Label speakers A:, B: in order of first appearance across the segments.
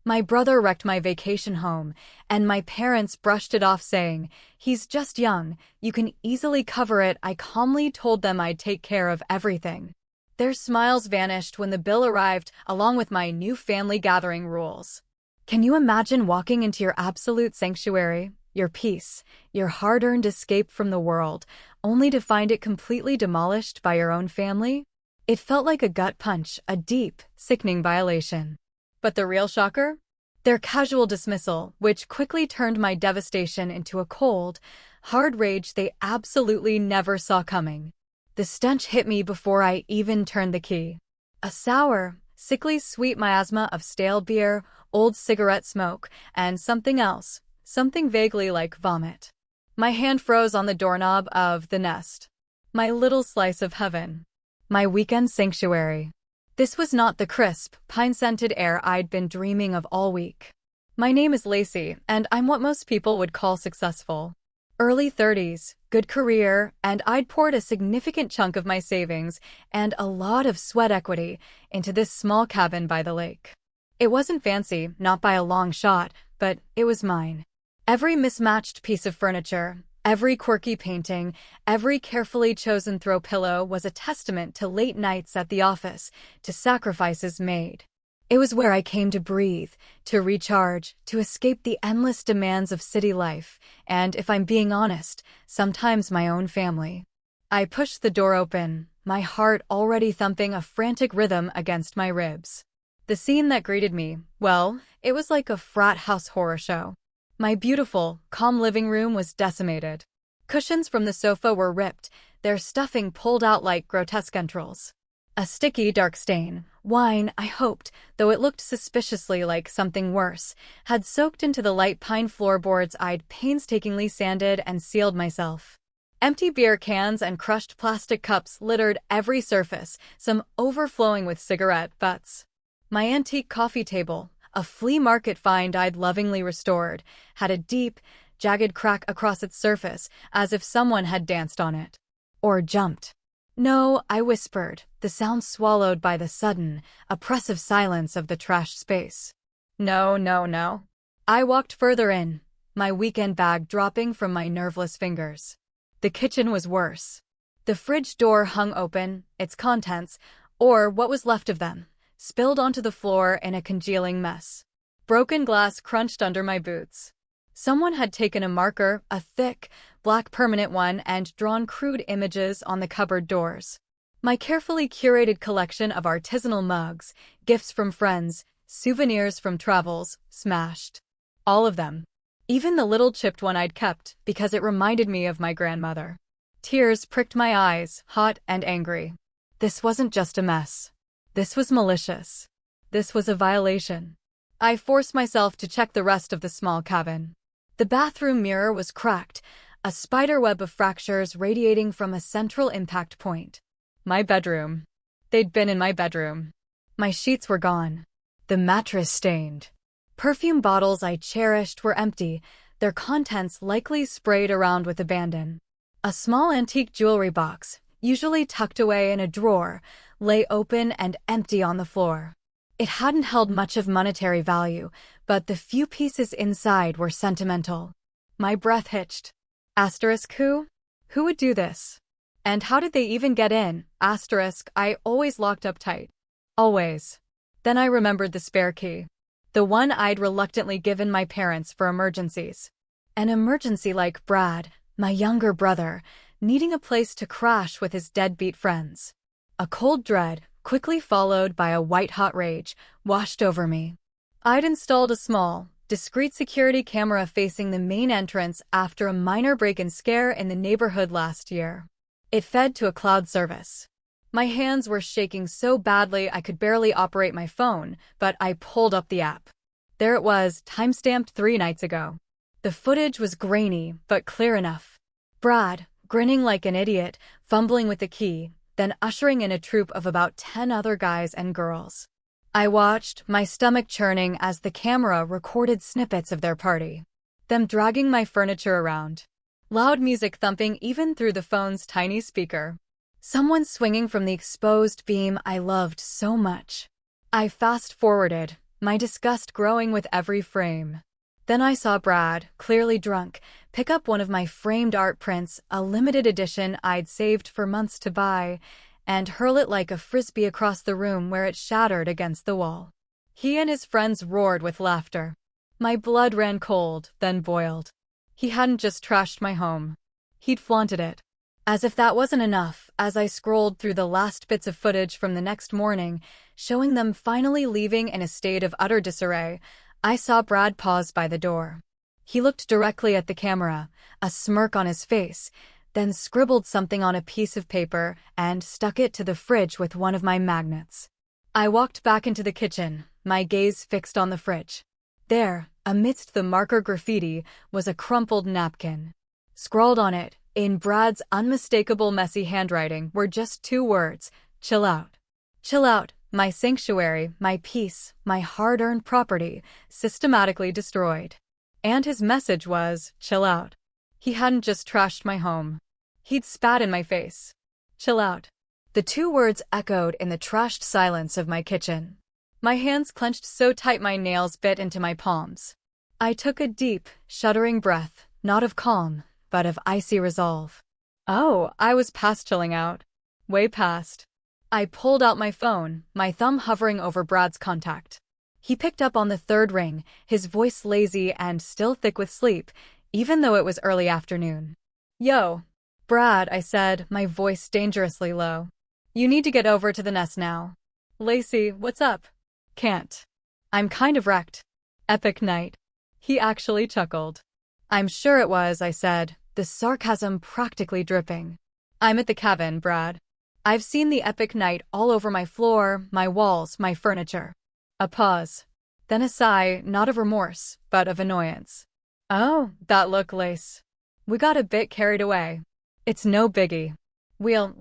A: My brother wrecked my vacation home, and my parents brushed it off saying, "He's just young, you can easily cover it." I calmly told them I'd take care of everything. Their smiles vanished when the bill arrived, along with my new family gathering rules. Can you imagine walking into your absolute sanctuary, your peace, your hard-earned escape from the world, only to find it completely demolished by your own family? It felt like a gut punch, a deep, sickening violation. But the real shocker? Their casual dismissal, which quickly turned my devastation into a cold, hard rage they absolutely never saw coming. The stench hit me before I even turned the key. A sour, sickly sweet miasma of stale beer, old cigarette smoke, and something else, something vaguely like vomit. My hand froze on the doorknob of the nest. My little slice of heaven. My weekend sanctuary. This was not the crisp, pine-scented air I'd been dreaming of all week. My name is Lacey, and I'm what most people would call successful. Early 30s, good career, and I'd poured a significant chunk of my savings and a lot of sweat equity into this small cabin by the lake. It wasn't fancy, not by a long shot, but it was mine. Every mismatched piece of furniture, every quirky painting, every carefully chosen throw pillow was a testament to late nights at the office, to sacrifices made. It was where I came to breathe, to recharge, to escape the endless demands of city life, and, if I'm being honest, sometimes my own family. I pushed the door open, my heart already thumping a frantic rhythm against my ribs. The scene that greeted me, well, it was like a frat house horror show. My beautiful, calm living room was decimated. Cushions from the sofa were ripped, their stuffing pulled out like grotesque entrails. A sticky, dark stain, wine, I hoped, though it looked suspiciously like something worse, had soaked into the light pine floorboards I'd painstakingly sanded and sealed myself. Empty beer cans and crushed plastic cups littered every surface, some overflowing with cigarette butts. My antique coffee table, a flea market find I'd lovingly restored, had a deep, jagged crack across its surface, as if someone had danced on it. Or jumped. "No," I whispered, the sound swallowed by the sudden, oppressive silence of the trash space. "No, no, no." I walked further in, my weekend bag dropping from my nerveless fingers. The kitchen was worse. The fridge door hung open, its contents, or what was left of them, spilled onto the floor in a congealing mess. Broken glass crunched under my boots. Someone had taken a marker, a thick, black permanent one, and drawn crude images on the cupboard doors. My carefully curated collection of artisanal mugs, gifts from friends, souvenirs from travels, smashed. All of them. Even the little chipped one I'd kept because it reminded me of my grandmother. Tears pricked my eyes, hot and angry. This wasn't just a mess. This was malicious. This was a violation. I forced myself to check the rest of the small cabin. The bathroom mirror was cracked, a spiderweb of fractures radiating from a central impact point. My bedroom. They'd been in my bedroom. My sheets were gone. The mattress stained. Perfume bottles I cherished were empty, their contents likely sprayed around with abandon. A small antique jewelry box, usually tucked away in a drawer, lay open and empty on the floor. It hadn't held much of monetary value, but the few pieces inside were sentimental. My breath hitched. Asterisk who? Who would do this? And how did they even get in? Asterisk, I always locked up tight. Always. Then I remembered the spare key. The one I'd reluctantly given my parents for emergencies. An emergency like Brad, my younger brother, needing a place to crash with his deadbeat friends. A cold dread, quickly followed by a white-hot rage, washed over me. I'd installed a small, discreet security camera facing the main entrance after a minor break-and scare in the neighborhood last year. It fed to a cloud service. My hands were shaking so badly I could barely operate my phone, but I pulled up the app. There it was, timestamped 3 nights ago. The footage was grainy, but clear enough. Brad, grinning like an idiot, fumbling with the key, then ushering in a troop of about 10 other guys and girls. I watched, my stomach churning as the camera recorded snippets of their party. Them dragging my furniture around. Loud music thumping even through the phone's tiny speaker. Someone swinging from the exposed beam I loved so much. I fast-forwarded, my disgust growing with every frame. Then I saw Brad, clearly drunk, pick up one of my framed art prints, a limited edition I'd saved for months to buy, and hurl it like a frisbee across the room where it shattered against the wall. He and his friends roared with laughter. My blood ran cold, then boiled. He hadn't just trashed my home. He'd flaunted it. As if that wasn't enough, as I scrolled through the last bits of footage from the next morning, showing them finally leaving in a state of utter disarray, I saw Brad pause by the door. He looked directly at the camera, a smirk on his face, then scribbled something on a piece of paper and stuck it to the fridge with one of my magnets. I walked back into the kitchen, my gaze fixed on the fridge. There, amidst the marker graffiti, was a crumpled napkin. Scrawled on it, in Brad's unmistakable messy handwriting, were just 2 words: chill out. Chill out, my sanctuary, my peace, my hard-earned property, systematically destroyed. And his message was, chill out. He hadn't just trashed my home. He'd spat in my face. Chill out. The 2 words echoed in the trashed silence of my kitchen. My hands clenched so tight my nails bit into my palms. I took a deep, shuddering breath, not of calm, but of icy resolve. Oh, I was past chilling out. Way past. I pulled out my phone, my thumb hovering over Brad's contact. He picked up on the 3rd ring, his voice lazy and still thick with sleep, even though it was early afternoon. Yo. Brad, I said, my voice dangerously low. You need to get over to the nest now. Lacey, what's up? Can't. I'm kind of wrecked. Epic night. He actually chuckled. I'm sure it was, I said, the sarcasm practically dripping. I'm at the cabin, Brad. I've seen the epic night all over my floor, my walls, my furniture. A pause. Then a sigh, not of remorse, but of annoyance. Oh, that look, Lace. We got a bit carried away. It's no biggie. We'll,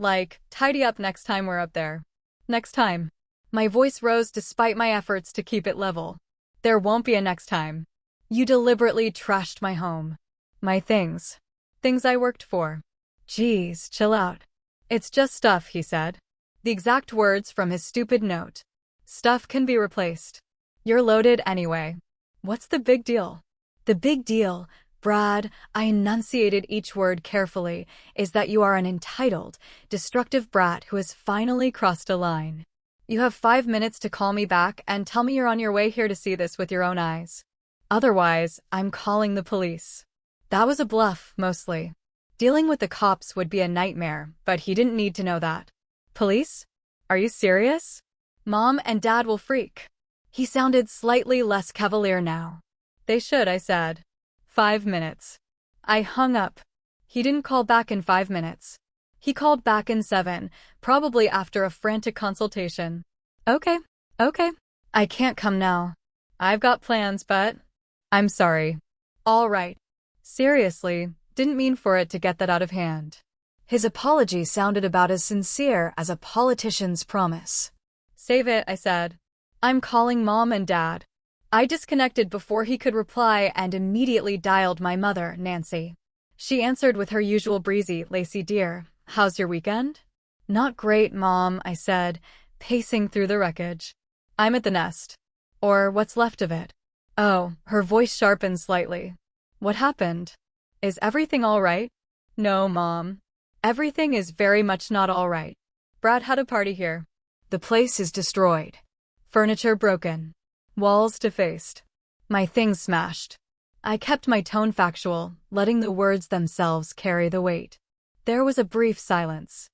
A: tidy up next time we're up there. Next time. My voice rose despite my efforts to keep it level. There won't be a next time. You deliberately trashed my home. My things. Things I worked for. Geez, chill out. It's just stuff, he said. The exact words from his stupid note. Stuff can be replaced. You're loaded anyway. What's the big deal? The big deal, Brad, I enunciated each word carefully, is that you are an entitled, destructive brat who has finally crossed a line. You have 5 minutes to call me back and tell me you're on your way here to see this with your own eyes. Otherwise, I'm calling the police. That was a bluff, mostly. Dealing with the cops would be a nightmare, but he didn't need to know that. Police? Are you serious? Mom and Dad will freak. He sounded slightly less cavalier now. They should, I said. 5 minutes. I hung up. He didn't call back in 5 minutes. He called back in 7, probably after a frantic consultation. Okay. I can't come now. I've got plans, but... I'm sorry. All right. Seriously, didn't mean for it to get that out of hand. His apology sounded about as sincere as a politician's promise. Save it, I said. I'm calling Mom and Dad. I disconnected before he could reply and immediately dialed my mother, Nancy. She answered with her usual breezy, Lacey dear, how's your weekend? Not great, Mom, I said, pacing through the wreckage. I'm at the nest. Or what's left of it. Oh, her voice sharpened slightly. What happened? Is everything all right? No, Mom. Everything is very much not all right. Brad had a party here. The place is destroyed. Furniture broken. Walls defaced. My things smashed. I kept my tone factual, letting the words themselves carry the weight. There was a brief silence.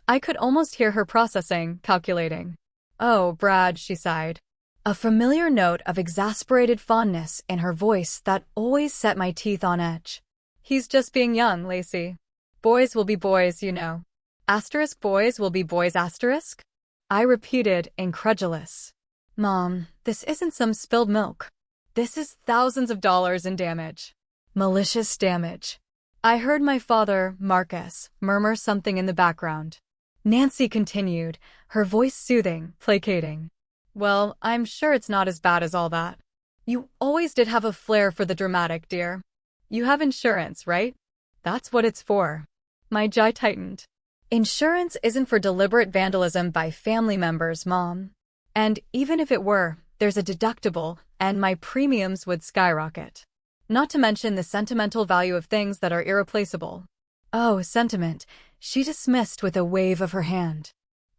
A: I could almost hear her processing, calculating. Oh, Brad, she sighed. A familiar note of exasperated fondness in her voice that always set my teeth on edge. He's just being young, Lacey. Boys will be boys, you know. Asterisk boys will be boys asterisk? I repeated, incredulous. Mom, this isn't some spilled milk. This is thousands of dollars in damage. Malicious damage. I heard my father, Marcus, murmur something in the background. Nancy continued, her voice soothing, placating. Well, I'm sure it's not as bad as all that. You always did have a flair for the dramatic, dear. You have insurance, right? That's what it's for. My jaw tightened. Insurance isn't for deliberate vandalism by family members, Mom. And even if it were, there's a deductible, and my premiums would skyrocket. Not to mention the sentimental value of things that are irreplaceable. Oh, sentiment, she dismissed with a wave of her hand.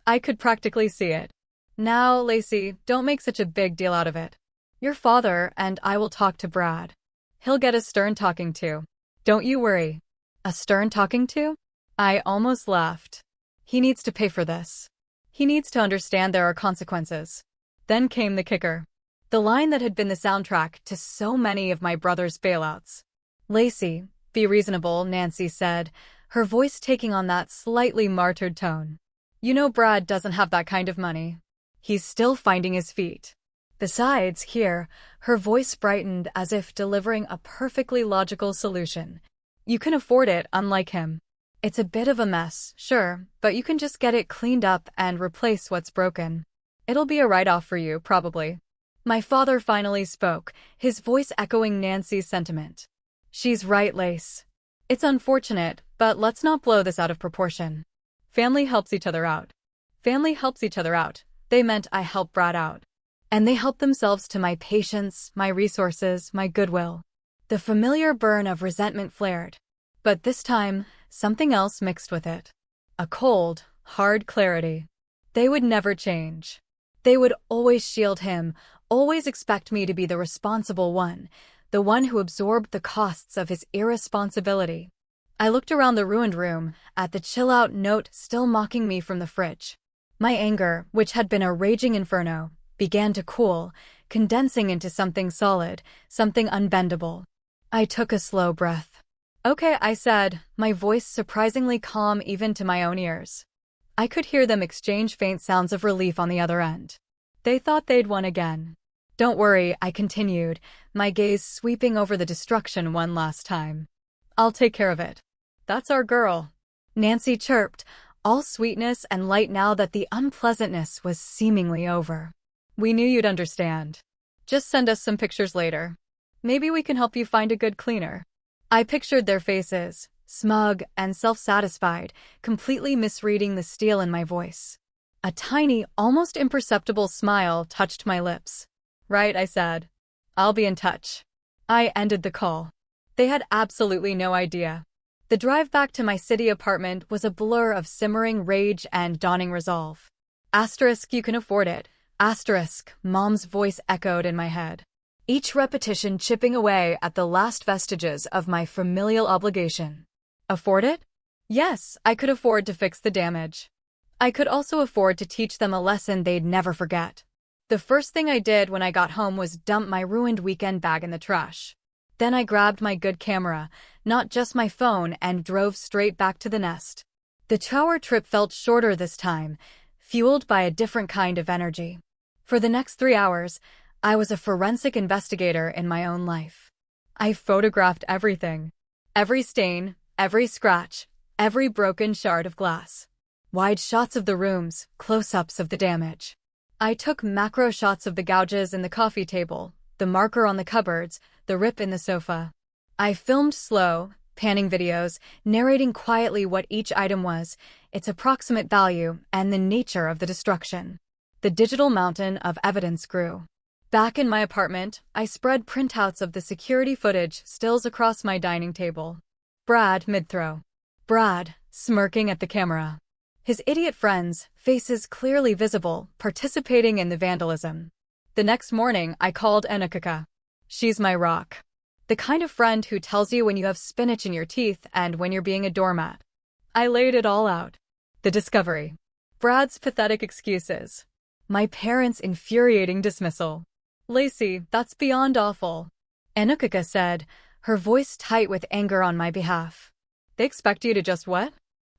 A: I could practically see it. Now, Lacey, don't make such a big deal out of it. Your father and I will talk to Brad. He'll get a stern talking to. Don't you worry. A stern talking to? I almost laughed. He needs to pay for this. He needs to understand there are consequences. Then came the kicker. The line that had been the soundtrack to so many of my brother's bailouts. Lacey, be reasonable, Nancy said, her voice taking on that slightly martyred tone. You know Brad doesn't have that kind of money. He's still finding his feet. Besides, here, her voice brightened as if delivering a perfectly logical solution. You can afford it, unlike him. It's a bit of a mess, sure, but you can just get it cleaned up and replace what's broken. It'll be a write-off for you, probably. My father finally spoke, his voice echoing Nancy's sentiment. She's right, Lace. It's unfortunate, but let's not blow this out of proportion. Family helps each other out. Family helps each other out. They meant I help Brad out. And they help themselves to my patience, my resources, my goodwill. The familiar burn of resentment flared. But this time, something else mixed with it. A cold, hard clarity. They would never change. They would always shield him, always expect me to be the responsible one, the one who absorbed the costs of his irresponsibility. I looked around the ruined room, at the chill-out note still mocking me from the fridge. My anger, which had been a raging inferno, began to cool, condensing into something solid, something unbendable. I took a slow breath. Okay, I said, my voice surprisingly calm even to my own ears. I could hear them exchange faint sounds of relief on the other end. They thought they'd won again. Don't worry, I continued, my gaze sweeping over the destruction one last time. I'll take care of it. That's our girl. Nancy chirped, all sweetness and light now that the unpleasantness was seemingly over. We knew you'd understand. Just send us some pictures later. Maybe we can help you find a good cleaner. I pictured their faces, smug and self-satisfied, completely misreading the steel in my voice. A tiny, almost imperceptible smile touched my lips. Right, I said. I'll be in touch. I ended the call. They had absolutely no idea. The drive back to my city apartment was a blur of simmering rage and dawning resolve. Asterisk, you can afford it. Asterisk, Mom's voice echoed in my head. Each repetition chipping away at the last vestiges of my familial obligation. Afford it? Yes, I could afford to fix the damage. I could also afford to teach them a lesson they'd never forget. The first thing I did when I got home was dump my ruined weekend bag in the trash. Then I grabbed my good camera, not just my phone, and drove straight back to the nest. The 2-hour trip felt shorter this time, fueled by a different kind of energy. For the next 3 hours, I was a forensic investigator in my own life. I photographed everything. Every stain, every scratch, every broken shard of glass. Wide shots of the rooms, close-ups of the damage. I took macro shots of the gouges in the coffee table, the marker on the cupboards, the rip in the sofa. I filmed slow, panning videos, narrating quietly what each item was, its approximate value, and the nature of the destruction. The digital mountain of evidence grew. Back in my apartment, I spread printouts of the security footage stills across my dining table. Brad, mid-throw. Brad, smirking at the camera. His idiot friends, faces clearly visible, participating in the vandalism. The next morning, I called Anukika. She's my rock. The kind of friend who tells you when you have spinach in your teeth and when you're being a doormat. I laid it all out. The discovery. Brad's pathetic excuses. My parents' infuriating dismissal. Lacey, that's beyond awful. Anukika said, her voice tight with anger on my behalf. They expect you to just what?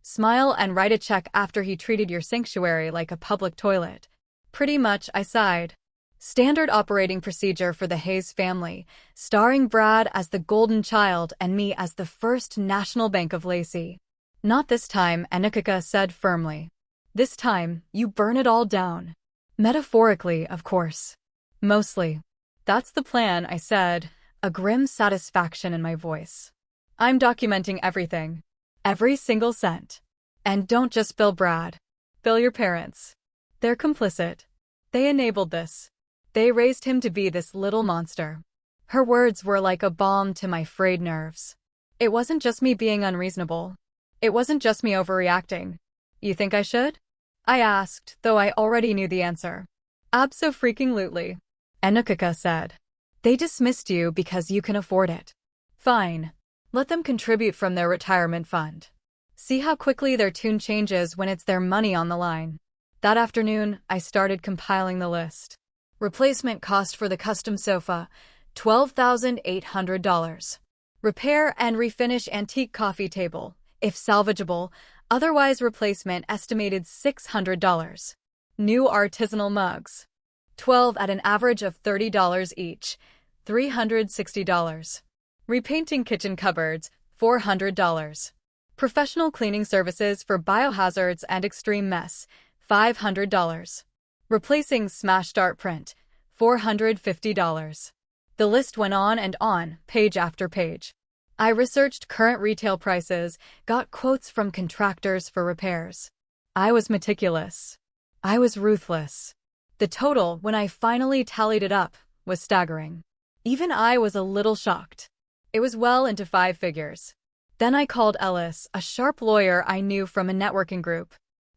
A: Smile and write a check after he treated your sanctuary like a public toilet. Pretty much, I sighed. Standard operating procedure for the Hayes family, starring Brad as the golden child and me as the first national bank of Lacey. Not this time, Anukika said firmly. This time, you burn it all down. Metaphorically, of course. Mostly. That's the plan, I said, a grim satisfaction in my voice. I'm documenting everything. Every single cent. And don't just bill Brad. Bill your parents. They're complicit. They enabled this. They raised him to be this little monster. Her words were like a balm to my frayed nerves. It wasn't just me being unreasonable. It wasn't just me overreacting. You think I should? I asked, though I already knew the answer. Abso-freaking-lutely. Enukaka said. They dismissed you because you can afford it. Fine. Let them contribute from their retirement fund. See how quickly their tune changes when it's their money on the line. That afternoon, I started compiling the list. Replacement cost for the custom sofa, $12,800. Repair and refinish antique coffee table, if salvageable, otherwise replacement estimated $600. New artisanal mugs. 12 at an average of $30 each, $360. Repainting kitchen cupboards, $400. Professional cleaning services for biohazards and extreme mess, $500. Replacing smashed art print, $450. The list went on and on, page after page. I researched current retail prices, got quotes from contractors for repairs. I was meticulous. I was ruthless. The total, when I finally tallied it up, was staggering. Even I was a little shocked. It was well into 5 figures. Then I called Ellis, a sharp lawyer I knew from a networking group.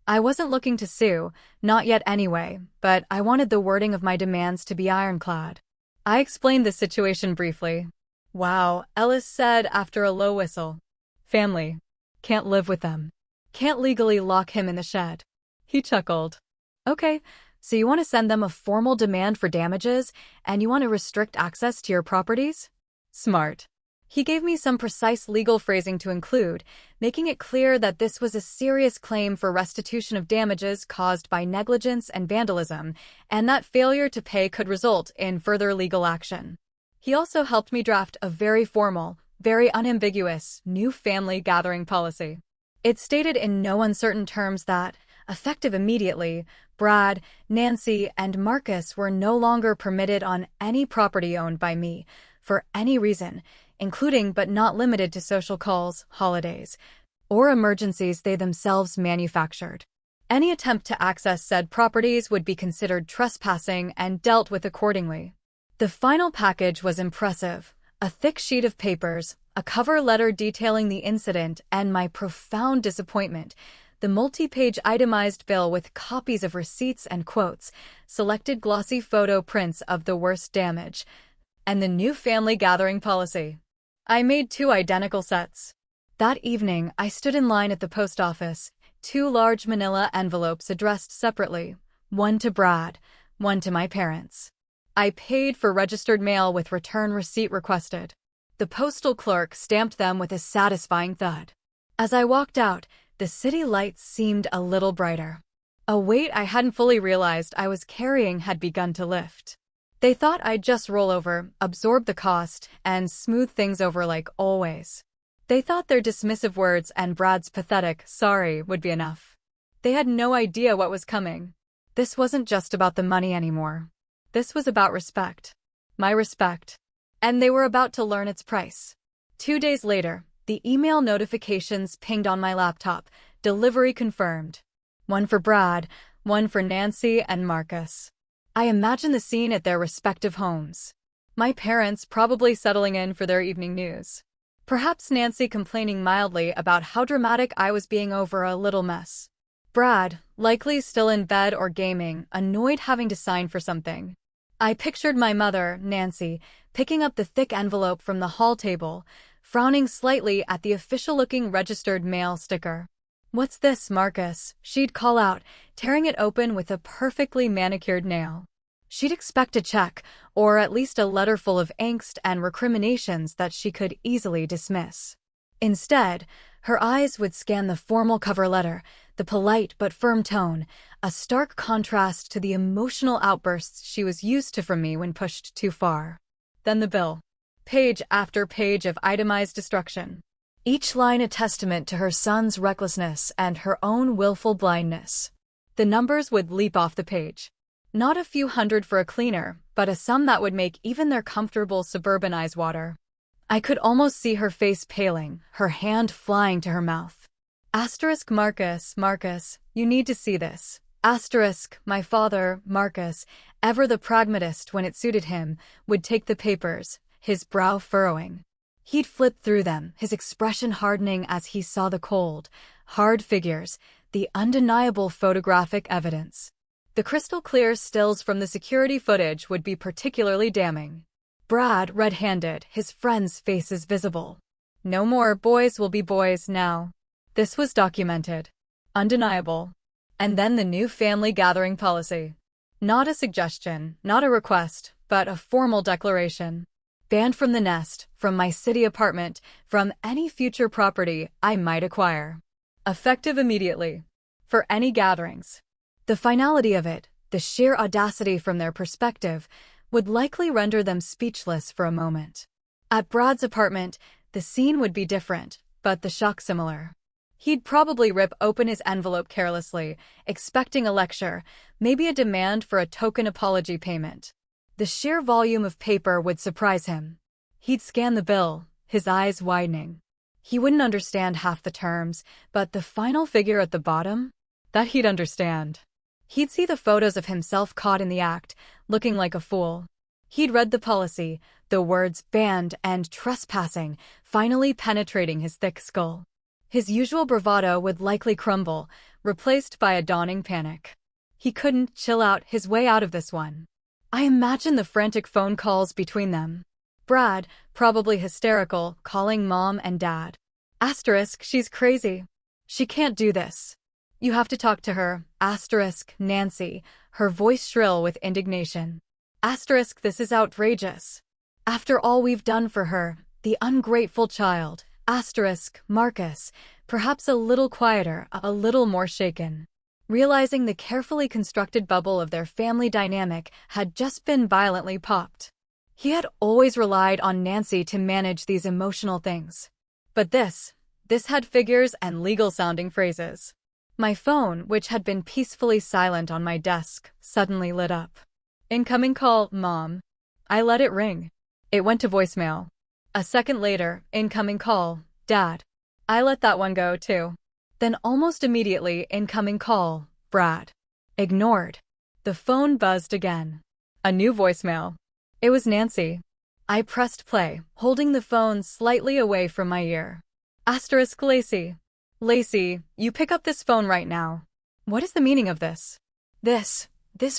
A: I wasn't looking to sue, not yet anyway, but I wanted the wording of my demands to be ironclad. I explained the situation briefly. Wow, Ellis said after a low whistle. Family. Can't live with them. Can't legally lock him in the shed. He chuckled. Okay, so you want to send them a formal demand for damages, and you want to restrict access to your properties? Smart. He gave me some precise legal phrasing to include, making it clear that this was a serious claim for restitution of damages caused by negligence and vandalism, and that failure to pay could result in further legal action. He also helped me draft a very formal, very unambiguous, new family gathering policy. It stated in no uncertain terms that, effective immediately, Brad, Nancy, and Marcus were no longer permitted on any property owned by me, for any reason, including but not limited to social calls, holidays, or emergencies they themselves manufactured. Any attempt to access said properties would be considered trespassing and dealt with accordingly. The final package was impressive. A thick sheet of papers, a cover letter detailing the incident, and my profound disappointment, the multi-page itemized bill with copies of receipts and quotes, selected glossy photo prints of the worst damage, and the new family gathering policy. I made 2 identical sets. That evening, I stood in line at the post office, 2 large manila envelopes addressed separately, one to Brad, one to my parents. I paid for registered mail with return receipt requested. The postal clerk stamped them with a satisfying thud. As I walked out, the city lights seemed a little brighter. A weight I hadn't fully realized I was carrying had begun to lift. They thought I'd just roll over, absorb the cost, and smooth things over like always. They thought their dismissive words and Brad's pathetic sorry would be enough. They had no idea what was coming. This wasn't just about the money anymore. This was about respect. My respect. And they were about to learn its price. 2 days later, the email notifications pinged on my laptop, delivery confirmed. One for Brad, one for Nancy and Marcus. I imagine the scene at their respective homes. My parents probably settling in for their evening news. Perhaps Nancy complaining mildly about how dramatic I was being over a little mess. Brad, likely still in bed or gaming, annoyed having to sign for something. I pictured my mother, Nancy, picking up the thick envelope from the hall table, frowning slightly at the official-looking registered mail sticker. "What's this, Marcus?" she'd call out, tearing it open with a perfectly manicured nail. She'd expect a check, or at least a letter full of angst and recriminations that she could easily dismiss. Instead, her eyes would scan the formal cover letter, the polite but firm tone, a stark contrast to the emotional outbursts she was used to from me when pushed too far. Then the bill. Page after page of itemized destruction. Each line a testament to her son's recklessness and her own willful blindness. The numbers would leap off the page. Not a few hundred for a cleaner, but a sum that would make even their comfortable suburban eyes water. I could almost see her face paling, her hand flying to her mouth. Asterisk Marcus, Marcus, you need to see this. Asterisk, my father, Marcus, Ever the pragmatist when it suited him, would take the papers, his brow furrowing. He'd flip through them, his expression hardening as he saw the cold, hard figures, the undeniable photographic evidence. The crystal-clear stills from the security footage would be particularly damning. Brad, red-handed, his friends' faces visible. No more boys will be boys now. This was documented. Undeniable. And then the new family gathering policy. Not a suggestion, not a request, but a formal declaration. Banned from the nest, from my city apartment, from any future property I might acquire. Effective immediately. For any gatherings. The finality of it, the sheer audacity from their perspective, would likely render them speechless for a moment. At Brad's apartment, the scene would be different, but the shock similar. He'd probably rip open his envelope carelessly, expecting a lecture, maybe a demand for a token apology payment. The sheer volume of paper would surprise him. He'd scan the bill, his eyes widening. He wouldn't understand half the terms, but the final figure at the bottom? That he'd understand. He'd see the photos of himself caught in the act, looking like a fool. He'd read the policy, the words banned and trespassing, finally penetrating his thick skull. His usual bravado would likely crumble, replaced by a dawning panic. He couldn't chill out his way out of this one. I imagine the frantic phone calls between them. Brad, probably hysterical, calling mom and dad. Asterisk, she's crazy. She can't do this. You have to talk to her. Asterisk, Nancy, her voice shrill with indignation. Asterisk, this is outrageous. After all we've done for her, the ungrateful child. Asterisk, Marcus, perhaps a little quieter, a little more shaken. Realizing the carefully constructed bubble of their family dynamic had just been violently popped. He had always relied on Nancy to manage these emotional things. But this had figures and legal-sounding phrases. My phone, which had been peacefully silent on my desk, suddenly lit up. Incoming call, Mom. I let it ring. It went to voicemail. A second later, incoming call, Dad. I let that one go, too. Then almost immediately, incoming call, Brad. Ignored. The phone buzzed again. A new voicemail. It was Nancy. I pressed play, holding the phone slightly away from my ear. Asterisk, Lacey. Lacey, you pick up this phone right now. What is the meaning of this? This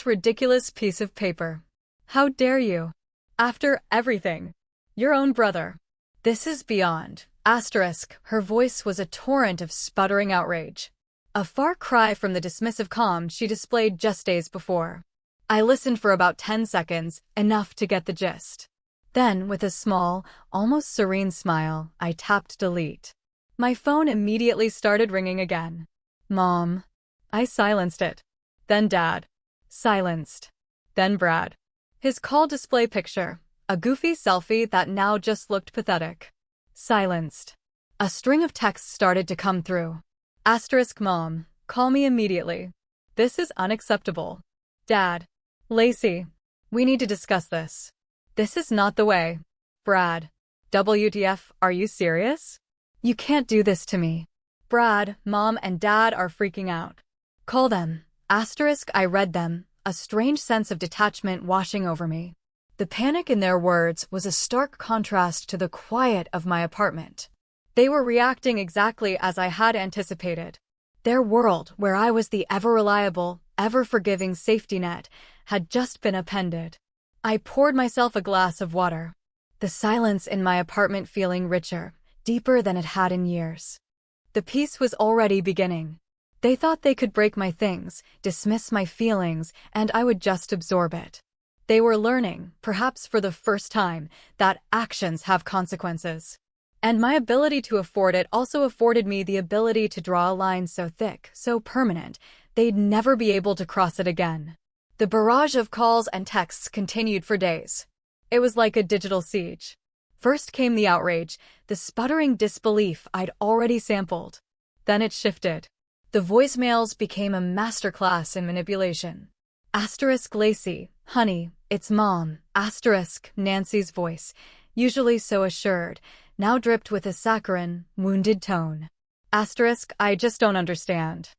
A: ridiculous piece of paper. How dare you? After everything. Your own brother. This is beyond. Asterisk, her voice was a torrent of sputtering outrage. A far cry from the dismissive calm she displayed just days before. I listened for about 10 seconds, enough to get the gist. Then, with a small, almost serene smile, I tapped delete. My phone immediately started ringing again. Mom. I silenced it. Then Dad. Silenced. Then Brad. His call display picture, a goofy selfie that now just looked pathetic. Silenced. A string of texts started to come through. Asterisk, Mom. Call me immediately. This is unacceptable. Dad. Lacey. We need to discuss this. This is not the way. Brad. WTF, are you serious? You can't do this to me. Brad, Mom, and Dad are freaking out. Call them. Asterisk, I read them, a strange sense of detachment washing over me. The panic in their words was a stark contrast to the quiet of my apartment. They were reacting exactly as I had anticipated. Their world, where I was the ever-reliable, ever-forgiving safety net, had just been upended. I poured myself a glass of water. The silence in my apartment feeling richer, deeper than it had in years. The peace was already beginning. They thought they could break my things, dismiss my feelings, and I would just absorb it. They were learning, perhaps for the first time, that actions have consequences. And my ability to afford it also afforded me the ability to draw a line so thick, so permanent, they'd never be able to cross it again. The barrage of calls and texts continued for days. It was like a digital siege. First came the outrage, the sputtering disbelief I'd already sampled. Then it shifted. The voicemails became a masterclass in manipulation. Asterisk, Lacey, honey, it's Mom. Asterisk, Nancy's voice, usually so assured, now dripped with a saccharine, wounded tone. Asterisk, I just don't understand.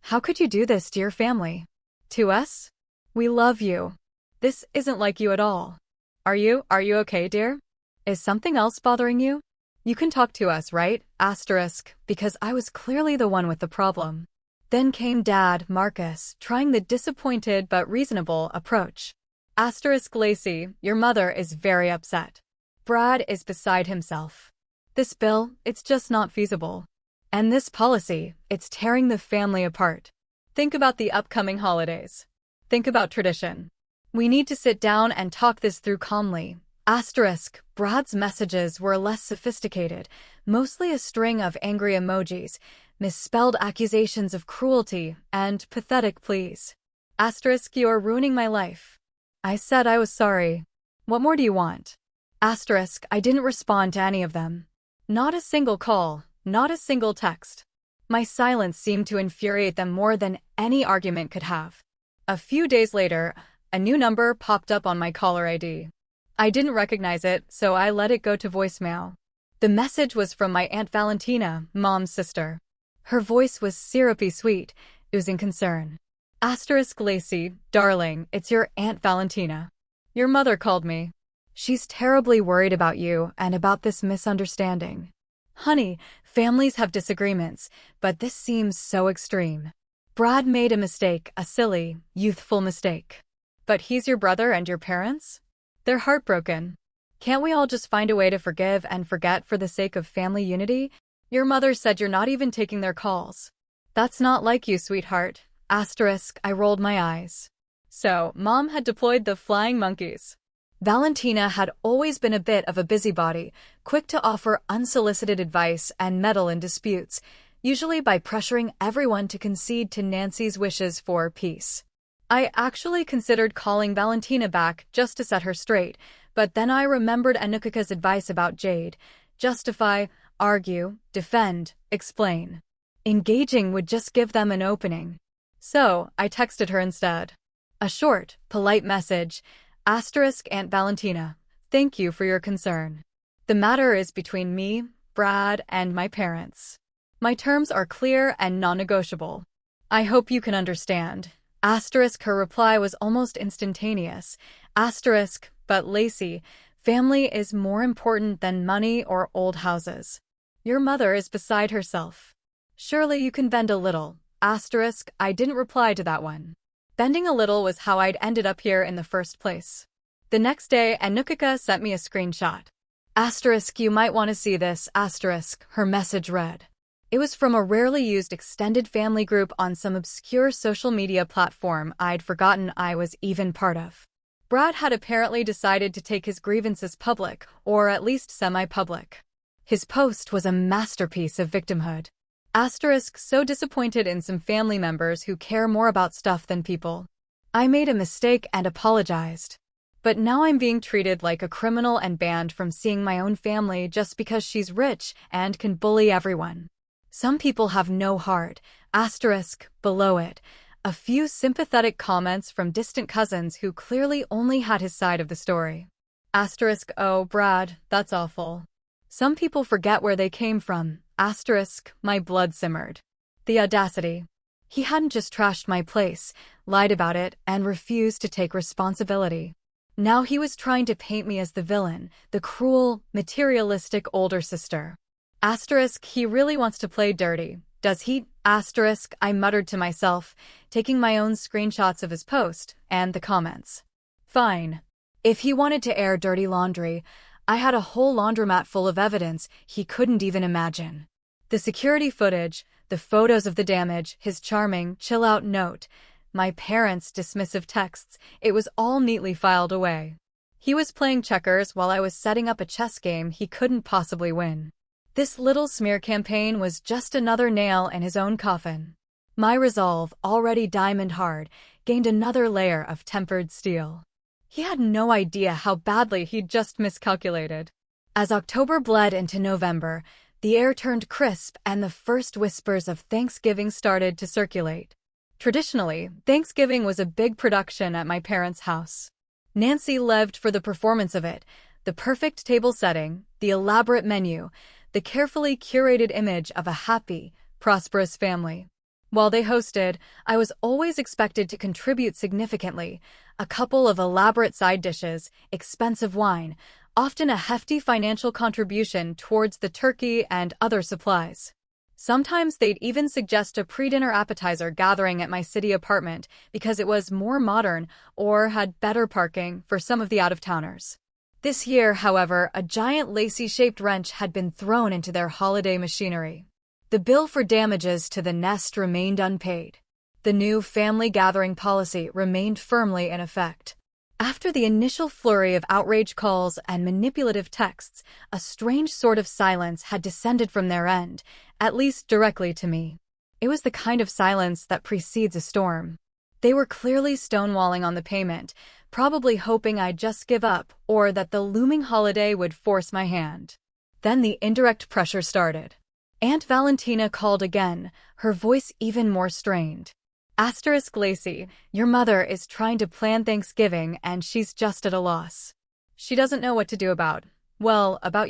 A: How could you do this to your family? To us? We love you. This isn't like you at all. Are you okay, dear? Is something else bothering you? You can talk to us, right? Asterisk, because I was clearly the one with the problem. Then came Dad, Marcus, trying the disappointed but reasonable approach. Asterisk Lacey, your mother is very upset. Brad is beside himself. This bill, it's just not feasible. And this policy, it's tearing the family apart. Think about the upcoming holidays. Think about tradition. We need to sit down and talk this through calmly. Asterisk, Brad's messages were less sophisticated, mostly a string of angry emojis, misspelled accusations of cruelty, and pathetic pleas. Asterisk, you are ruining my life. I said I was sorry. What more do you want? Asterisk, I didn't respond to any of them. Not a single call, not a single text. My silence seemed to infuriate them more than any argument could have. A few days later, a new number popped up on my caller ID. I didn't recognize it, so I let it go to voicemail. The message was from my Aunt Valentina, Mom's sister. Her voice was syrupy sweet, oozing concern. Asterisk Lacey, darling, it's your Aunt Valentina. Your mother called me. She's terribly worried about you and about this misunderstanding. Honey, families have disagreements, but this seems so extreme. Brad made a mistake, a silly, youthful mistake. But he's your brother and your parents? They're heartbroken. Can't we all just find a way to forgive and forget for the sake of family unity? Your mother said you're not even taking their calls. That's not like you, sweetheart. Asterisk, I rolled my eyes. So, Mom had deployed the flying monkeys. Valentina had always been a bit of a busybody, quick to offer unsolicited advice and meddle in disputes, usually by pressuring everyone to concede to Nancy's wishes for peace. I actually considered calling Valentina back just to set her straight, but then I remembered Anukika's advice about Jade. Justify, argue, defend, explain. Engaging would just give them an opening. So, I texted her instead. A short, polite message. Asterisk Aunt Valentina, thank you for your concern. The matter is between me, Brad, and my parents. My terms are clear and non-negotiable. I hope you can understand. Asterisk, her reply was almost instantaneous. Asterisk, but Lacey, family is more important than money or old houses. Your mother is beside herself. Surely you can bend a little. Asterisk, I didn't reply to that one. Bending a little was how I'd ended up here in the first place. The next day, Anukika sent me a screenshot. Asterisk, you might want to see this. Asterisk, her message read. It was from a rarely used extended family group on some obscure social media platform I'd forgotten I was even part of. Brad had apparently decided to take his grievances public, or at least semi-public. His post was a masterpiece of victimhood. Asterisk, so disappointed in some family members who care more about stuff than people. I made a mistake and apologized. But now I'm being treated like a criminal and banned from seeing my own family just because she's rich and can bully everyone. Some people have no heart. Asterisk, below it, a few sympathetic comments from distant cousins who clearly only had his side of the story. Asterisk, oh, Brad, that's awful. Some people forget where they came from. Asterisk, my blood simmered. The audacity. He hadn't just trashed my place, lied about it, and refused to take responsibility. Now he was trying to paint me as the villain, the cruel, materialistic older sister. Asterisk, he really wants to play dirty. Does he? Asterisk, I muttered to myself, taking my own screenshots of his post and the comments. Fine. If he wanted to air dirty laundry, I had a whole laundromat full of evidence he couldn't even imagine. The security footage, the photos of the damage, his charming, chill-out note, my parents' dismissive texts, it was all neatly filed away. He was playing checkers while I was setting up a chess game he couldn't possibly win. This little smear campaign was just another nail in his own coffin. My resolve, already diamond hard, gained another layer of tempered steel. He had no idea how badly he'd just miscalculated. As October bled into November, the air turned crisp and the first whispers of Thanksgiving started to circulate. Traditionally, Thanksgiving was a big production at my parents' house. Nancy lived for the performance of it, the perfect table setting, the elaborate menu, the carefully curated image of a happy, prosperous family. While they hosted, I was always expected to contribute significantly. A couple of elaborate side dishes, expensive wine, often a hefty financial contribution towards the turkey and other supplies. Sometimes they'd even suggest a pre-dinner appetizer gathering at my city apartment because it was more modern or had better parking for some of the out-of-towners. This year, however, a giant lacy-shaped wrench had been thrown into their holiday machinery. The bill for damages to the nest remained unpaid. The new family gathering policy remained firmly in effect. After the initial flurry of outrage calls and manipulative texts, a strange sort of silence had descended from their end, at least directly to me. It was the kind of silence that precedes a storm. They were clearly stonewalling on the payment, probably hoping I'd just give up or that the looming holiday would force my hand. Then the indirect pressure started. Aunt Valentina called again, her voice even more strained. Asterisk Lacey, your mother is trying to plan Thanksgiving and she's just at a loss. She doesn't know what to do about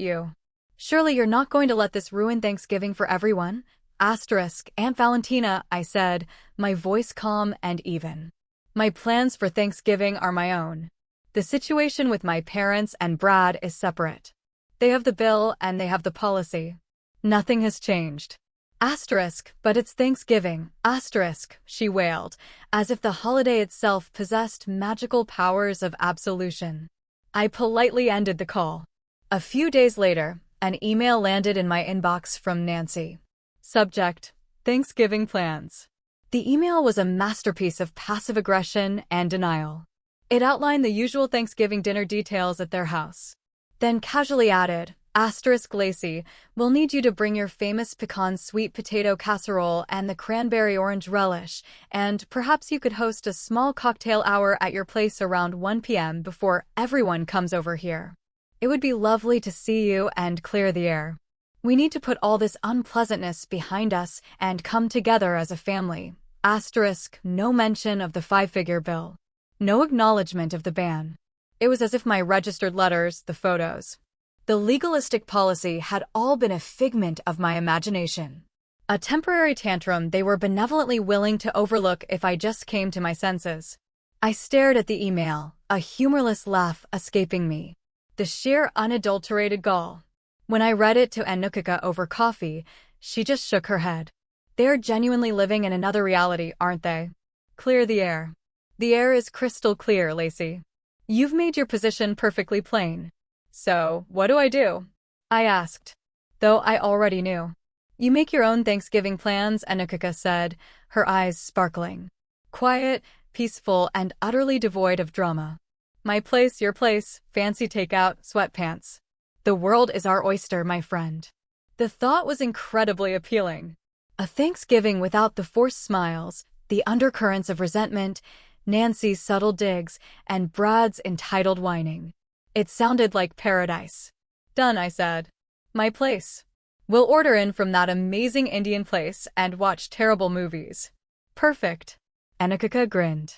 A: you. Surely you're not going to let this ruin Thanksgiving for everyone? Asterisk, Aunt Valentina, I said, my voice calm and even. My plans for Thanksgiving are my own. The situation with my parents and Brad is separate. They have the bill and they have the policy. Nothing has changed. Asterisk, but it's Thanksgiving. Asterisk, she wailed, as if the holiday itself possessed magical powers of absolution. I politely ended the call. A few days later, an email landed in my inbox from Nancy. Subject: Thanksgiving plans. The email was a masterpiece of passive aggression and denial. It outlined the usual Thanksgiving dinner details at their house. Then casually added, Asterisk Lacey, we'll need you to bring your famous pecan sweet potato casserole and the cranberry orange relish, and perhaps you could host a small cocktail hour at your place around 1 p.m. before everyone comes over here. It would be lovely to see you and clear the air. We need to put all this unpleasantness behind us and come together as a family. Asterisk, no mention of the 5-figure bill. No acknowledgement of the ban. It was as if my registered letters, the photos, the legalistic policy had all been a figment of my imagination. A temporary tantrum they were benevolently willing to overlook if I just came to my senses. I stared at the email, a humorless laugh escaping me. The sheer unadulterated gall. When I read it to Anukika over coffee, she just shook her head. They're genuinely living in another reality, aren't they? Clear the air. The air is crystal clear, Lacey. You've made your position perfectly plain. So, what do I do? I asked. Though I already knew. You make your own Thanksgiving plans, Anukika said, her eyes sparkling. Quiet, peaceful, and utterly devoid of drama. My place, your place, fancy takeout, sweatpants. The world is our oyster, my friend. The thought was incredibly appealing. A Thanksgiving without the forced smiles, the undercurrents of resentment, Nancy's subtle digs, and Brad's entitled whining. It sounded like paradise. Done, I said. My place. We'll order in from that amazing Indian place and watch terrible movies. Perfect. Anukika grinned.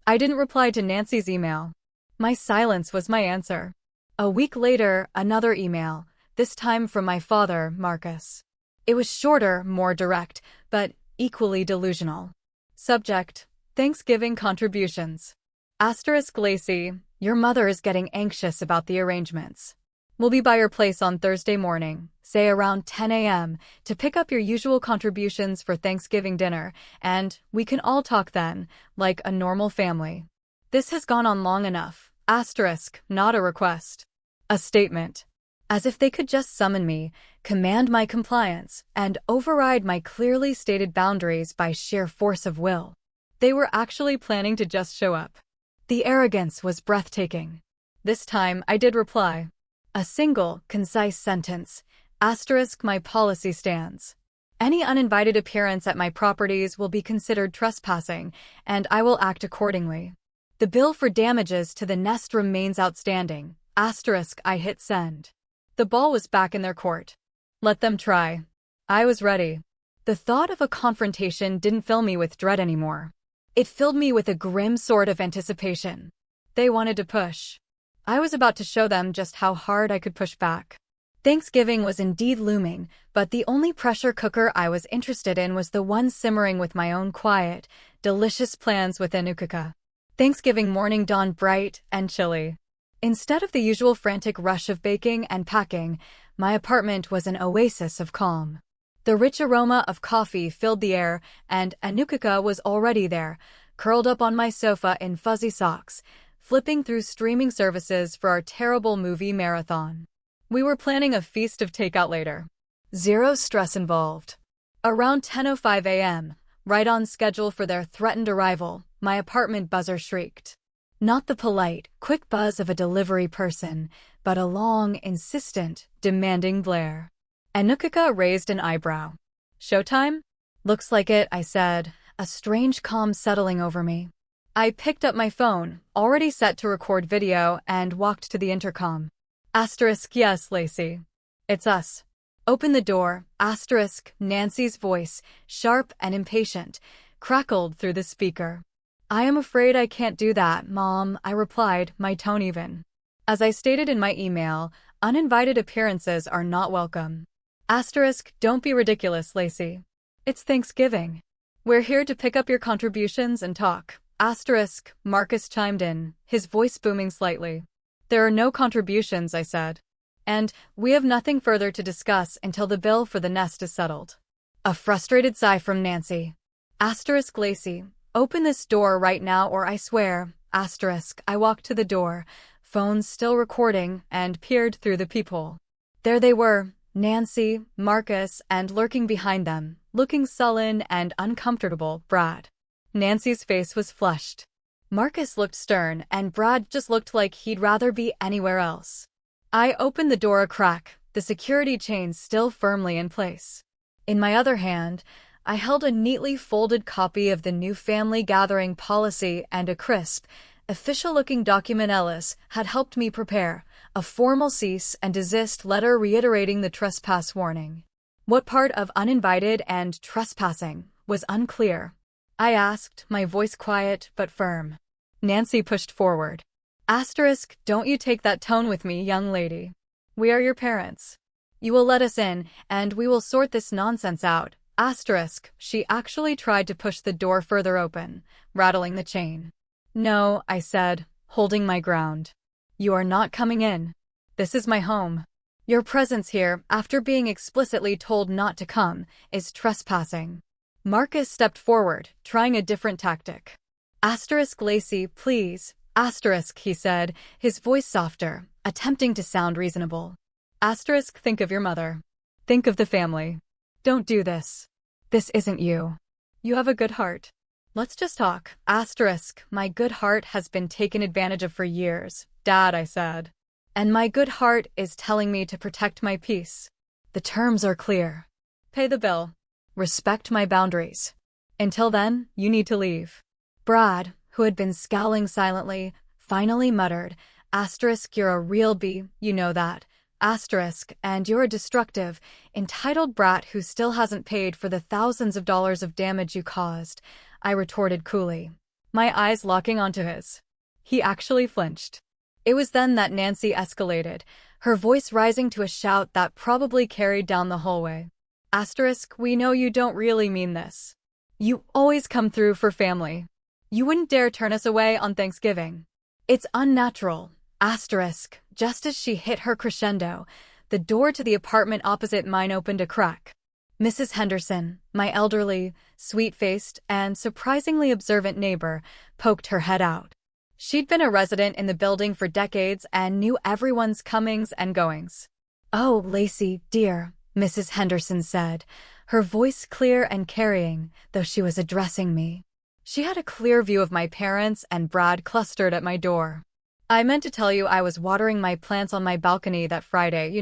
A: I didn't reply to Nancy's email. My silence was my answer. A week later, another email, this time from my father, Marcus. It was shorter, more direct, but equally delusional. Subject: Thanksgiving contributions. Asterisk Lacey, your mother is getting anxious about the arrangements. We'll be by your place on Thursday morning, say around 10 a.m., to pick up your usual contributions for Thanksgiving dinner, and we can all talk then, like a normal family. This has gone on long enough. Asterisk, not a request. A statement. As if they could just summon me, command my compliance, and override my clearly stated boundaries by sheer force of will. They were actually planning to just show up. The arrogance was breathtaking. This time I did reply. A single, concise sentence. Asterisk, my policy stands. Any uninvited appearance at my properties will be considered trespassing, and I will act accordingly. The bill for damages to the nest remains outstanding. Asterisk, I hit send. The ball was back in their court. Let them try. I was ready. The thought of a confrontation didn't fill me with dread anymore. It filled me with a grim sort of anticipation. They wanted to push. I was about to show them just how hard I could push back. Thanksgiving was indeed looming, but the only pressure cooker I was interested in was the one simmering with my own quiet, delicious plans with Anukkha. Thanksgiving morning dawned bright and chilly. Instead of the usual frantic rush of baking and packing, my apartment was an oasis of calm. The rich aroma of coffee filled the air, and Anukkha was already there, curled up on my sofa in fuzzy socks, flipping through streaming services for our terrible movie marathon. We were planning a feast of takeout later. Zero stress involved. Around 10:05 a.m., right on schedule for their threatened arrival, my apartment buzzer shrieked. Not the polite, quick buzz of a delivery person, but a long, insistent, demanding blare. Anukkha raised an eyebrow. Showtime? Looks like it, I said, a strange calm settling over me. I picked up my phone, already set to record video, and walked to the intercom. Yes, Lacey. It's us. Open the door. Nancy's voice, sharp and impatient, crackled through the speaker. I am afraid I can't do that, Mom, I replied, my tone even. As I stated in my email, uninvited appearances are not welcome. Don't be ridiculous, Lacey. It's Thanksgiving. We're here to pick up your contributions and talk. Marcus chimed in, his voice booming slightly. There are no contributions, I said. And we have nothing further to discuss until the bill for the nest is settled. A frustrated sigh from Nancy. Lacey, open this door right now or I swear. I walked to the door, phone still recording, and peered through the peephole. There they were, Nancy, Marcus, and lurking behind them, looking sullen and uncomfortable, Brad. Nancy's face was flushed. Marcus looked stern, and Brad just looked like he'd rather be anywhere else. I opened the door a crack, the security chains still firmly in place. In my other hand, I held a neatly folded copy of the new family gathering policy and a crisp, official-looking document Ellis had helped me prepare, a formal cease and desist letter reiterating the trespass warning. What part of uninvited and trespassing was unclear. I asked, my voice quiet but firm. Nancy pushed forward. Don't you take that tone with me, young lady. We are your parents. You will let us in, and we will sort this nonsense out. She actually tried to push the door further open, rattling the chain. No, I said, holding my ground. You are not coming in. This is my home. Your presence here, after being explicitly told not to come, is trespassing. Marcus stepped forward, trying a different tactic. Lacey, please. He said, his voice softer, attempting to sound reasonable. Think of your mother. Think of the family. Don't do this. This isn't you. You have a good heart. Let's just talk. My good heart has been taken advantage of for years, Dad, I said. And my good heart is telling me to protect my peace. The terms are clear. Pay the bill. Respect my boundaries. Until then, you need to leave. Brad, who had been scowling silently, finally muttered, you're a real you know that. And you're a destructive, entitled brat who still hasn't paid for the thousands of dollars of damage you caused, I retorted coolly, my eyes locking onto his. He actually flinched. It was then that Nancy escalated, her voice rising to a shout that probably carried down the hallway. We know you don't really mean this. You always come through for family. You wouldn't dare turn us away on Thanksgiving. It's unnatural. Just as she hit her crescendo, the door to the apartment opposite mine opened a crack. Mrs. Henderson, my elderly, sweet-faced, and surprisingly observant neighbor, poked her head out. She'd been a resident in the building for decades and knew everyone's comings and goings. Oh, Lacey, dear, Mrs. Henderson said, her voice clear and carrying, though she was addressing me. She had a clear view of my parents and Brad clustered at my door. I meant to tell you I was watering my plants on my balcony that Friday,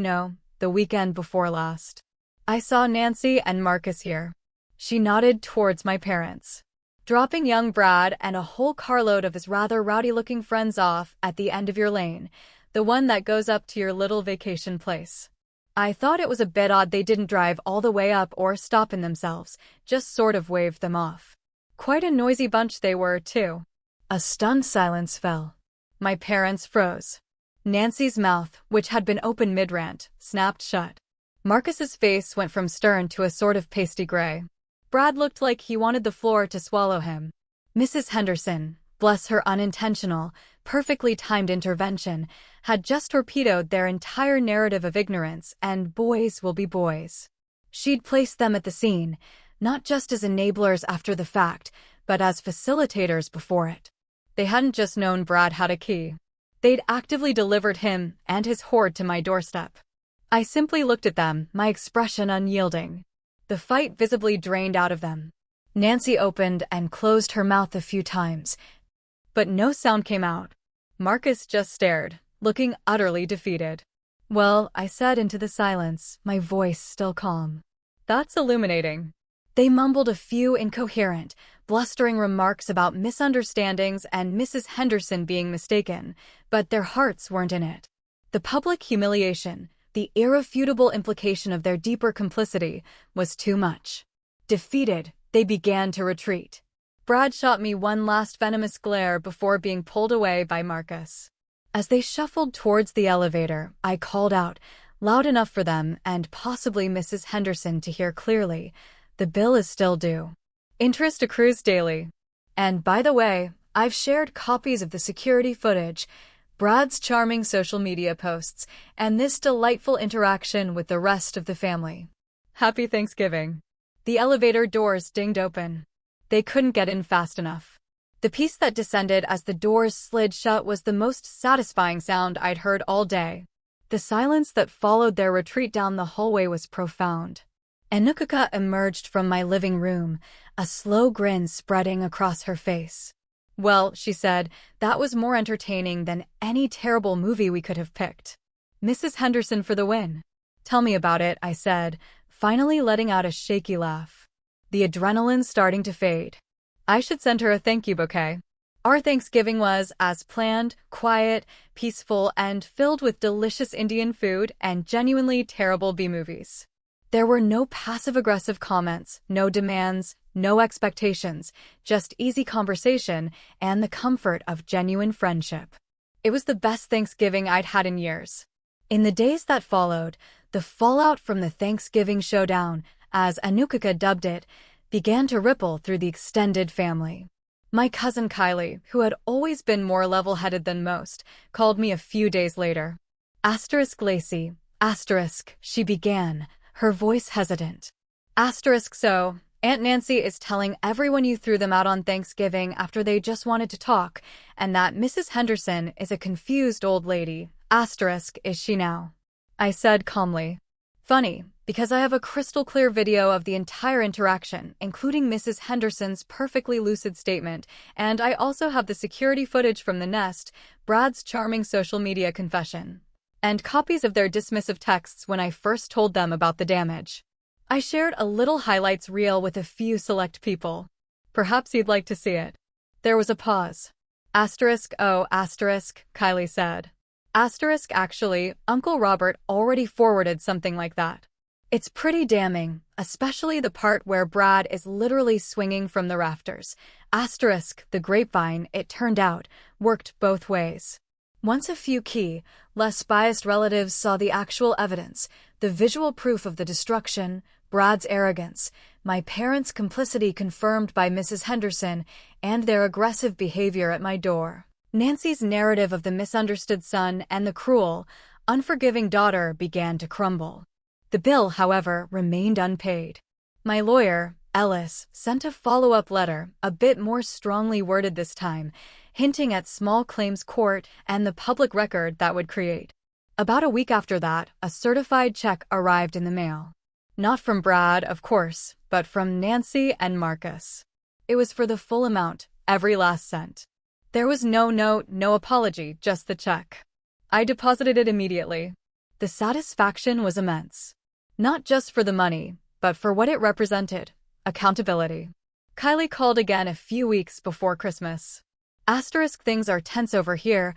A: the weekend before last. I saw Nancy and Marcus here. She nodded towards my parents. Dropping young Brad and a whole carload of his rather rowdy-looking friends off at the end of your lane, the one that goes up to your little vacation place. I thought it was a bit odd they didn't drive all the way up or stop in themselves, just sort of waved them off. Quite a noisy bunch they were, too. A stunned silence fell. My parents froze. Nancy's mouth, which had been open mid-rant, snapped shut. Marcus's face went from stern to a sort of pasty gray. Brad looked like he wanted the floor to swallow him. Mrs. Henderson, bless her unintentional, perfectly timed intervention, had just torpedoed their entire narrative of ignorance and boys will be boys. She'd placed them at the scene, not just as enablers after the fact, but as facilitators before it. They hadn't just known Brad had a key. They'd actively delivered him and his hoard to my doorstep. I simply looked at them, my expression unyielding. The fight visibly drained out of them. Nancy opened and closed her mouth a few times, but no sound came out. Marcus just stared, looking utterly defeated. "Well," I said into the silence, my voice still calm. "That's illuminating." They mumbled a few incoherent, blustering remarks about misunderstandings and Mrs. Henderson being mistaken, but their hearts weren't in it. The public humiliation, the irrefutable implication of their deeper complicity, was too much. Defeated, they began to retreat. Brad shot me one last venomous glare before being pulled away by Marcus. As they shuffled towards the elevator, I called out, loud enough for them and possibly Mrs. Henderson to hear clearly, "The bill is still due. Interest accrues daily. And by the way, I've shared copies of the security footage, Brad's charming social media posts, and this delightful interaction with the rest of the family. Happy Thanksgiving." The elevator doors dinged open. They couldn't get in fast enough. The piece that descended as the doors slid shut was the most satisfying sound I'd heard all day. The silence that followed their retreat down the hallway was profound. Anuka emerged from my living room, a slow grin spreading across her face. "Well," she said, "that was more entertaining than any terrible movie we could have picked." "Mrs. Henderson for the win." "Tell me about it," I said, finally letting out a shaky laugh. The adrenaline starting to fade. "I should send her a thank you bouquet." Our Thanksgiving was, as planned, quiet, peaceful, and filled with delicious Indian food and genuinely terrible B-movies. There were no passive-aggressive comments, no demands, no expectations, just easy conversation and the comfort of genuine friendship. It was the best Thanksgiving I'd had in years. In the days that followed, the fallout from the Thanksgiving showdown, as Anuka dubbed it, began to ripple through the extended family. My cousin Kylie, who had always been more level-headed than most, called me a few days later. Lacey, she began, her voice hesitant. So, Aunt Nancy is telling everyone you threw them out on Thanksgiving after they just wanted to talk, and that Mrs. Henderson is a confused old lady. Is she now? I said calmly. Funny, because I have a crystal clear video of the entire interaction, including Mrs. Henderson's perfectly lucid statement, and I also have the security footage from the nest, Brad's charming social media confession, and copies of their dismissive texts when I first told them about the damage. I shared a little highlights reel with a few select people. Perhaps you'd like to see it. There was a pause. Kylie said. Actually, Uncle Robert already forwarded something like that. It's pretty damning, especially the part where Brad is literally swinging from the rafters. The grapevine, it turned out, worked both ways. Once a few key, less biased relatives saw the actual evidence, the visual proof of the destruction, Brad's arrogance, my parents' complicity confirmed by Mrs. Henderson, and their aggressive behavior at my door. Nancy's narrative of the misunderstood son and the cruel, unforgiving daughter began to crumble. The bill, however, remained unpaid. My lawyer, Ellis, sent a follow-up letter, a bit more strongly worded this time, hinting at small claims court and the public record that would create. About a week after that, a certified check arrived in the mail. Not from Brad, of course, but from Nancy and Marcus. It was for the full amount, every last cent. There was no note, no apology, just the check. I deposited it immediately. The satisfaction was immense. Not just for the money, but for what it represented, accountability. Kylie called again a few weeks before Christmas. Things are tense over here,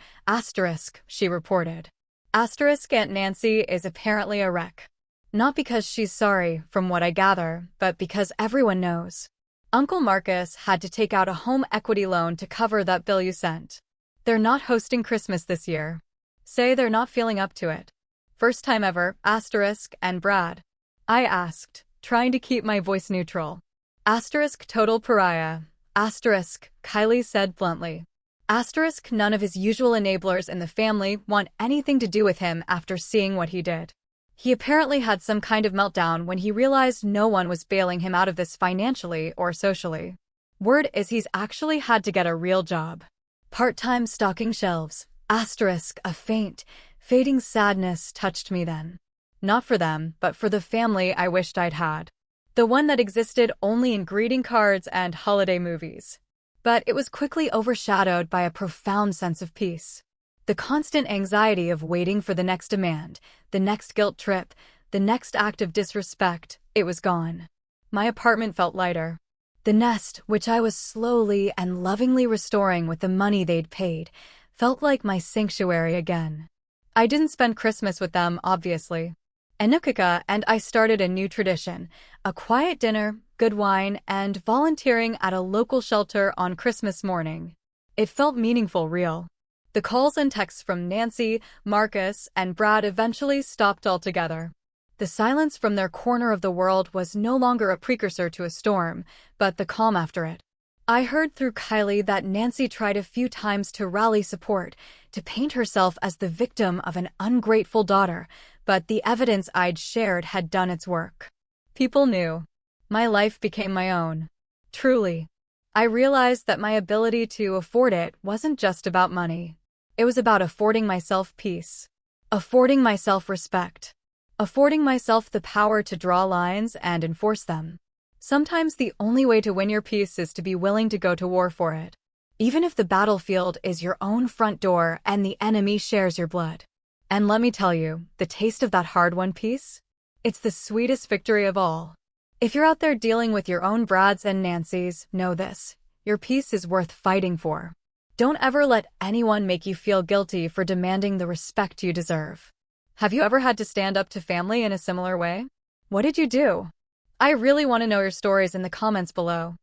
A: she reported. Aunt Nancy is apparently a wreck. Not because she's sorry, from what I gather, but because everyone knows. Uncle Marcus had to take out a home equity loan to cover that bill you sent. They're not hosting Christmas this year. Say they're not feeling up to it. First time ever, asterisk, and Brad. I asked, trying to keep my voice neutral. Asterisk total pariah. Asterisk, Kylie said bluntly. Asterisk none of his usual enablers in the family want anything to do with him after seeing what he did. He apparently had some kind of meltdown when he realized no one was bailing him out of this financially or socially. Word is he's actually had to get a real job. Part-time stocking shelves. Asterisk, a faint, fading sadness touched me then. Not for them, but for the family I wished I'd had. The one that existed only in greeting cards and holiday movies. But it was quickly overshadowed by a profound sense of peace. The constant anxiety of waiting for the next demand, the next guilt trip, the next act of disrespect, it was gone. My apartment felt lighter. The nest, which I was slowly and lovingly restoring with the money they'd paid, felt like my sanctuary again. I didn't spend Christmas with them, obviously. Enukika and I started a new tradition, a quiet dinner, good wine, and volunteering at a local shelter on Christmas morning. It felt meaningful, real. The calls and texts from Nancy, Marcus, and Brad eventually stopped altogether. The silence from their corner of the world was no longer a precursor to a storm, but the calm after it. I heard through Kylie that Nancy tried a few times to rally support, to paint herself as the victim of an ungrateful daughter, but the evidence I'd shared had done its work. People knew. My life became my own. Truly. I realized that my ability to afford it wasn't just about money. It was about affording myself peace, affording myself respect, affording myself the power to draw lines and enforce them. Sometimes the only way to win your peace is to be willing to go to war for it, even if the battlefield is your own front door and the enemy shares your blood. And let me tell you, the taste of that hard-won peace? It's the sweetest victory of all. If you're out there dealing with your own Brads and Nancys, know this: your peace is worth fighting for. Don't ever let anyone make you feel guilty for demanding the respect you deserve. Have you ever had to stand up to family in a similar way? What did you do? I really want to know your stories in the comments below.